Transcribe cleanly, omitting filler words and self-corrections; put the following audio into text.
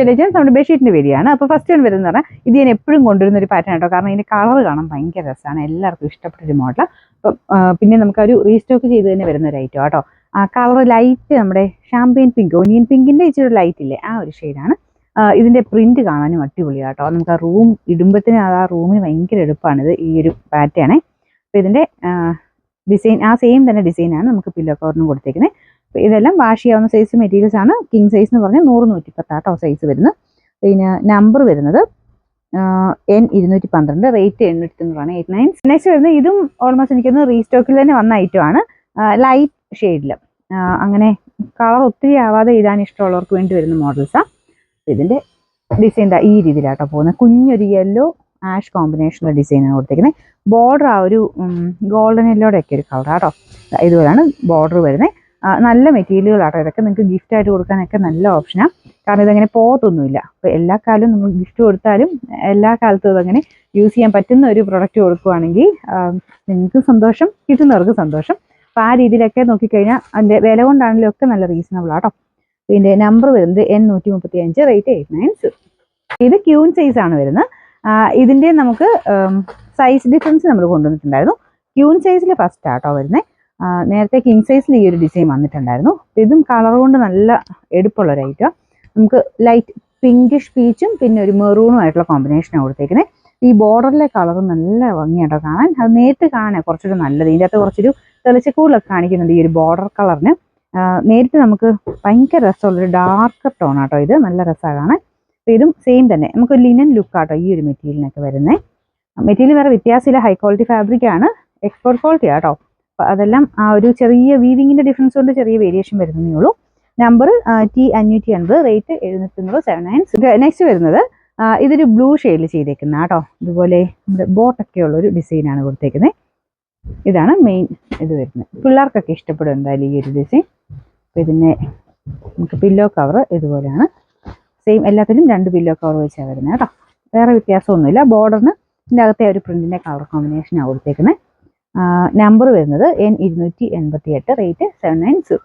Legends നമ്മുടെ ബെഡ്ഷീറ്റിന്റെ വരികയാണ്. അപ്പോൾ ഫസ്റ്റ് വൺ വരുന്നത് പറഞ്ഞാൽ ഇത് ഞാൻ എപ്പോഴും കൊണ്ടുവരുന്ന ഒരു പാറ്റേൺ കേട്ടോ. കാരണം ഇതിന്റെ കളർ കാണാൻ ഭയങ്കര രസമാണ്, എല്ലാവർക്കും ഇഷ്ടപ്പെട്ടൊരു മോഡൽ. അപ്പം പിന്നെ നമുക്കൊരു റീസ്റ്റോക്ക് ചെയ്ത് തന്നെ വരുന്ന ഒരു ഐറ്റം കേട്ടോ. ആ കളർ ലൈറ്റ് നമ്മുടെ ഷാമ്പെയിൻ പിങ്ക്, ഒനിയൻ പിങ്കിന്റെ ഇച്ചിരി ലൈറ്റ് ഇല്ലേ, ആ ഒരു ഷെയ്ഡാണ്. ഇതിന്റെ പ്രിന്റ് കാണാനും അടിപൊളിയാണ് കേട്ടോ. നമുക്ക് ആ റൂം ഇടുമ്പത്തിന് ആ റൂമിന് ഭയങ്കര എളുപ്പമാണിത്, ഈ ഒരു പാറ്റേണേ. അപ്പോൾ ഇതിന്റെ ഡിസൈൻ ആ സെയിം തന്നെ ഡിസൈനാണ് നമുക്ക് പില്ലോ കവറിനും കൊടുത്തേക്കുന്നത്. ഇതെല്ലാം വാഷ് ചെയ്യാവുന്ന സൈസ് മെറ്റീരിയൽസ് ആണ്. കിങ് സൈസ് എന്ന് പറഞ്ഞാൽ 100-110 ആട്ടോ സൈസ് വരുന്നത്. പിന്നെ നമ്പർ വരുന്നത് N212, റേറ്റ് 890, 89. നെക്സ്റ്റ് വരുന്നത് ഇതും ഓൾമോസ്റ്റ് എനിക്കൊന്ന് റീസ്റ്റോക്കിൽ തന്നെ വന്ന ഐറ്റം ആണ്. ലൈറ്റ് ഷെയ്ഡിൽ അങ്ങനെ കളർ ഒത്തിരി ആവാതെ ഇടാൻ ഇഷ്ടമുള്ളവർക്ക് വേണ്ടി വരുന്ന മോഡൽസാണ്. ഇതിന്റെ ഡിസൈൻ ഈ രീതിയിലാട്ടോ പോകുന്നത്. കുഞ്ഞൊരു യെല്ലോ ആഷ് കോമ്പിനേഷനുള്ള ഡിസൈനാണ് കൊടുത്തേക്കുന്നത്. ബോർഡർ ആ ഒരു ഗോൾഡൻ യെല്ലോടെ ഒക്കെ ഒരു കളറാട്ടോ. ഇതുപോലെയാണ് ബോർഡർ വരുന്നത്. നല്ല മെറ്റീരിയലുകളാട്ടോ ഇതൊക്കെ. നിങ്ങൾക്ക് ഗിഫ്റ്റ് ആയിട്ട് കൊടുക്കാനൊക്കെ നല്ല ഓപ്ഷനാണ്. കാരണം ഇതങ്ങനെ പോകത്തൊന്നുമില്ല. അപ്പോൾ എല്ലാ കാലവും നമ്മൾ ഗിഫ്റ്റ് കൊടുത്താലും എല്ലാ കാലത്തും ഇതങ്ങനെ യൂസ് ചെയ്യാൻ പറ്റുന്ന ഒരു പ്രൊഡക്റ്റ് കൊടുക്കുകയാണെങ്കിൽ നിങ്ങൾക്ക് സന്തോഷം, കിട്ടുന്നവർക്ക് സന്തോഷം. അപ്പോൾ ആ രീതിയിലൊക്കെ നോക്കിക്കഴിഞ്ഞാൽ അതിൻ്റെ വില കൊണ്ടാണെങ്കിലും ഒക്കെ നല്ല റീസണബിൾ ആട്ടോ. പിന്നെ നമ്പർ വരുന്നത് N135, റേറ്റ് 89. ഇത് ക്യൂൻ സൈസ് ആണ് വരുന്നത്. ഇതിൻ്റെ നമുക്ക് സൈസ് ഡിഫറൻസ് നമ്മൾ കൊണ്ടുവന്നിട്ടുണ്ടായിരുന്നു. ക്യൂൻ സൈസിൽ ഫസ്റ്റ് ആട്ടോ വരുന്നത്. നേരത്തെ കിങ് സൈസിൽ ഈ ഒരു ഡിസൈൻ വന്നിട്ടുണ്ടായിരുന്നു. ഇതും കളർ കൊണ്ട് നല്ല എടുപ്പുള്ള ഒരു ഐറ്റം. നമുക്ക് ലൈറ്റ് പിങ്കിഷ് പീച്ചും പിന്നെ ഒരു മെറൂണും ആയിട്ടുള്ള കോമ്പിനേഷനാണ് കൊടുത്തേക്കുന്നത്. ഈ ബോർഡറിലെ കളർ നല്ല ഭംഗിയാട്ടോ കാണാൻ. അത് നേരിട്ട് കാണാൻ കുറച്ചൊരു നല്ലത്. ഇതിൻ്റെ അകത്ത് കുറച്ചൊരു തെളിച്ചക്കൂടലൊക്കെ കാണിക്കുന്നുണ്ട് ഈ ഒരു ബോർഡർ കളറിന്. നേരിട്ട് നമുക്ക് ഭയങ്കര രസമുള്ളൊരു ഡാർക്ക് ടോൺ ആട്ടോ ഇത്. നല്ല രസമാണ് കാണാൻ. അപ്പോൾ ഇതും സെയിം തന്നെ നമുക്ക് ലിനൻ ലുക്കാട്ടോ ഈ ഒരു മെറ്റീരിയലിനൊക്കെ വരുന്നത്. മെറ്റീരിയൽ വേറെ വ്യത്യാസമില്ല, ഹൈ ക്വാളിറ്റി ഫാബ്രിക് ആണ്, എക്സ്പോർട്ട് ക്വാളിറ്റി ആട്ടോ. അപ്പോൾ അതെല്ലാം ആ ഒരു ചെറിയ വീവിങ്ങിൻ്റെ ഡിഫറൻസ് കൊണ്ട് ചെറിയ വേരിയേഷൻ വരുന്നതേ ഉള്ളൂ. Number T580, rate 779. നെക്സ്റ്റ് വരുന്നത് ഇതൊരു ബ്ലൂ ഷെയ്ഡിൽ ചെയ്തേക്കുന്ന കേട്ടോ. ഇതുപോലെ നമ്മുടെ ബോട്ടൊക്കെ ഉള്ളൊരു ഡിസൈനാണ് കൊടുത്തേക്കുന്നത്. ഇതാണ് മെയിൻ ഇത് വരുന്നത്. പിള്ളേർക്കൊക്കെ ഇഷ്ടപ്പെടും എന്തായാലും ഈ ഒരു ഡിസൈൻ. അപ്പോൾ ഇതിൻ്റെ നമുക്ക് പില്ലോ കവർ ഇതുപോലെയാണ്. സെയിം എല്ലാത്തിലും 2 പില്ലോ കവർ വെച്ചാണ് വരുന്നത് കേട്ടോ. വേറെ വ്യത്യാസമൊന്നുമില്ല. ബോർഡറിന് ഇതിൻ്റെ അകത്തെ ഒരു പ്രിന്റിൻ്റെ കളർ കോമ്പിനേഷനാണ് കൊടുത്തേക്കുന്നത്. നമ്പർ വരുന്നത് N288, റേറ്റ് 790.